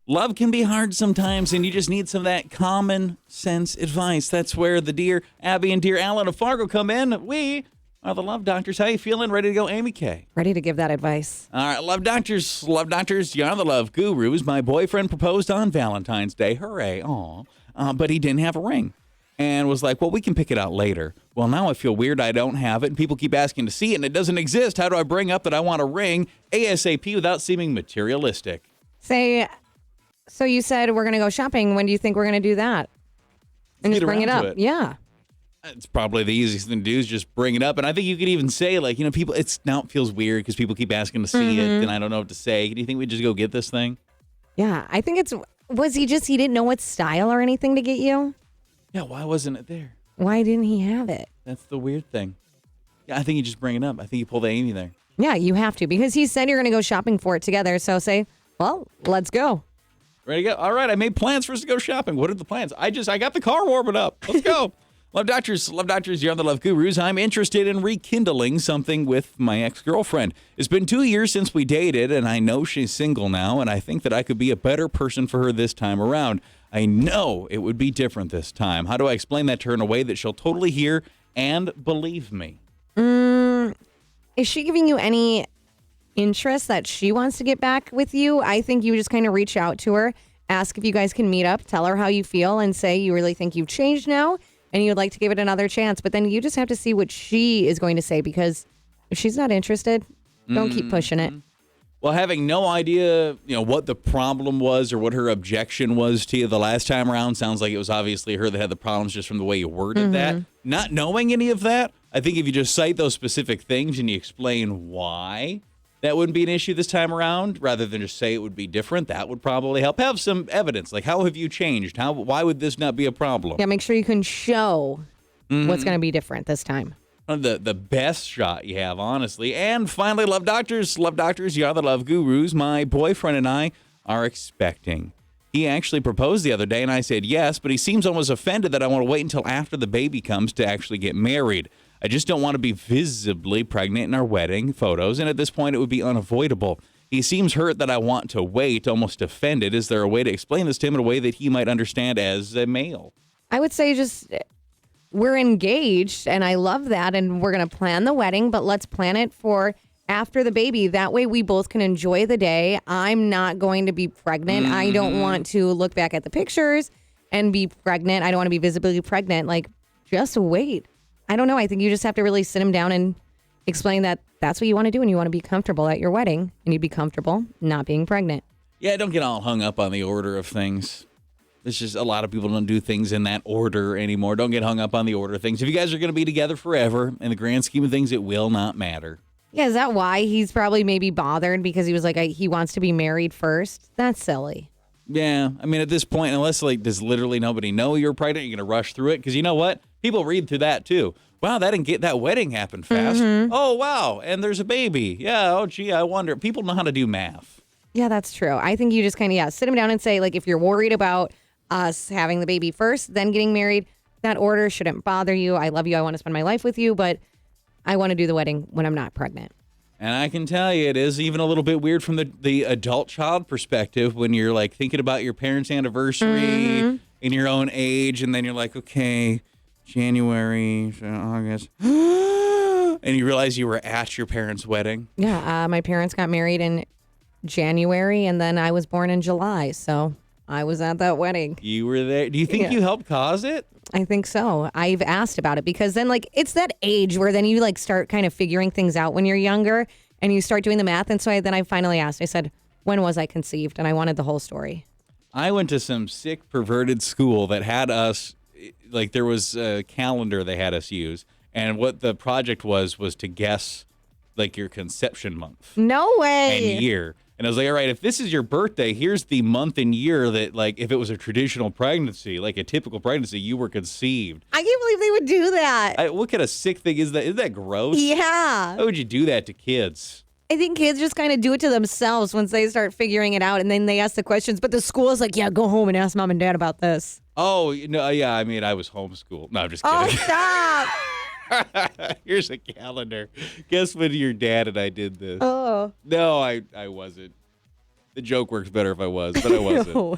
Love can be hard sometimes, and you just need some of that common sense advice. That's where the dear Abby and dear Alan of Fargo come in. We are the Love Doctors. How you feeling? Ready to go, Amy K? Ready to give that advice. All right, Love Doctors, you're the Love Gurus. My boyfriend proposed on Valentine's Day. Hooray. Aw. But he didn't have a ring. And was like, well, we can pick it out later. Well, now I feel weird I don't have it, and people keep asking to see it, and it doesn't exist. How do I bring up that I want a ring ASAP without seeming materialistic? So you said we're going to go shopping. When do you think we're going to do that? And just bring it up. Yeah. It's probably the easiest thing to do is just bring it up. And I think you could even say, like, people, it feels weird because people keep asking to see it, and I don't know what to say. Do you think we just go get this thing? Yeah, I think he didn't know what style or anything to get you? Yeah, why wasn't it there? Why didn't he have it? That's the weird thing. Yeah, I think you just bring it up. I think you pull the Amy there. Yeah, you have to, because he said you're going to go shopping for it together. So say, well, let's go. Ready to go? All right, I made plans for us to go shopping. What are the plans? I got the car warming up. Let's go. Love Doctors, you're the Love Gurus. I'm interested in rekindling something with my ex-girlfriend. It's been 2 years since we dated, and I know she's single now, and I think that I could be a better person for her this time around. I know it would be different this time. How do I explain that to her in a way that she'll totally hear and believe me? Is she giving you any interest that she wants to get back with you? I think you just kind of reach out to her, ask if you guys can meet up, tell her how you feel, and say you really think you've changed now and you'd like to give it another chance. But then you just have to see what she is going to say, because if she's not interested, don't keep pushing it. Well, having no idea, what the problem was or what her objection was to you the last time around, sounds like it was obviously her that had the problems just from the way you worded that. Not knowing any of that, I think if you just cite those specific things and you explain why that wouldn't be an issue this time around, rather than just say it would be different, that would probably help. Have some evidence, like how have you changed? Why would this not be a problem? Yeah, make sure you can show what's going to be different this time. The best shot you have, honestly. And finally, Love Doctors, you're the Love Gurus. My boyfriend and I are expecting. He actually proposed the other day, and I said yes, but he seems almost offended that I want to wait until after the baby comes to actually get married. I just don't want to be visibly pregnant in our wedding photos, and at this point, it would be unavoidable. He seems hurt that I want to wait, almost offended. Is there a way to explain this to him in a way that he might understand as a male? I would say just... we're engaged, and I love that, and we're going to plan the wedding, but let's plan it for after the baby. That way we both can enjoy the day. I'm not going to be pregnant. I don't want to look back at the pictures and be pregnant. I don't want to be visibly pregnant. Like, just wait. I don't know. I think you just have to really sit him down and explain that that's what you want to do, and you want to be comfortable at your wedding, and you'd be comfortable not being pregnant. Yeah, don't get all hung up on the order of things. It's just a lot of people don't do things in that order anymore. Don't get hung up on the order of things. If you guys are going to be together forever, in the grand scheme of things, it will not matter. Yeah, is that why he's probably maybe bothered? Because he was like, he wants to be married first? That's silly. Yeah, I mean, at this point, unless, does literally nobody know you're pregnant, you're going to rush through it? Because you know what? People read through that, too. Wow, that wedding happened fast. Oh, wow, and there's a baby. Yeah, oh, gee, I wonder. People know how to do math. Yeah, that's true. I think you just kind of, sit him down and say, if you're worried about us having the baby first, then getting married, that order shouldn't bother you. I love you. I want to spend my life with you, but I want to do the wedding when I'm not pregnant. And I can tell you, it is even a little bit weird from the adult child perspective when you're thinking about your parents' anniversary in your own age, and then you're like, okay, January, August, and you realize you were at your parents' wedding. Yeah, my parents got married in January, and then I was born in July, so I was at that wedding. You were there. Do you think you helped cause it? I think so. I've asked about it because then it's that age where then you start kind of figuring things out when you're younger and you start doing the math. And so I finally asked, I said, when was I conceived? And I wanted the whole story. I went to some sick, perverted school that had us, there was a calendar they had us use. And what the project was to guess your conception month. No way. And year. And I was like, all right, if this is your birthday, here's the month and year that, if it was a traditional pregnancy, a typical pregnancy, you were conceived. I can't believe they would do that. What kind of sick thing is that? Isn't that gross? Yeah. Why would you do that to kids? I think kids just kind of do it to themselves once they start figuring it out, and then they ask the questions. But the school is like, yeah, go home and ask mom and dad about this. Oh, no, yeah, I mean, I was homeschooled. No, I'm just kidding. Oh, stop. Here's a calendar. Guess when your dad and I did this. Oh. No, I wasn't. The joke works better if I was, but I wasn't. No.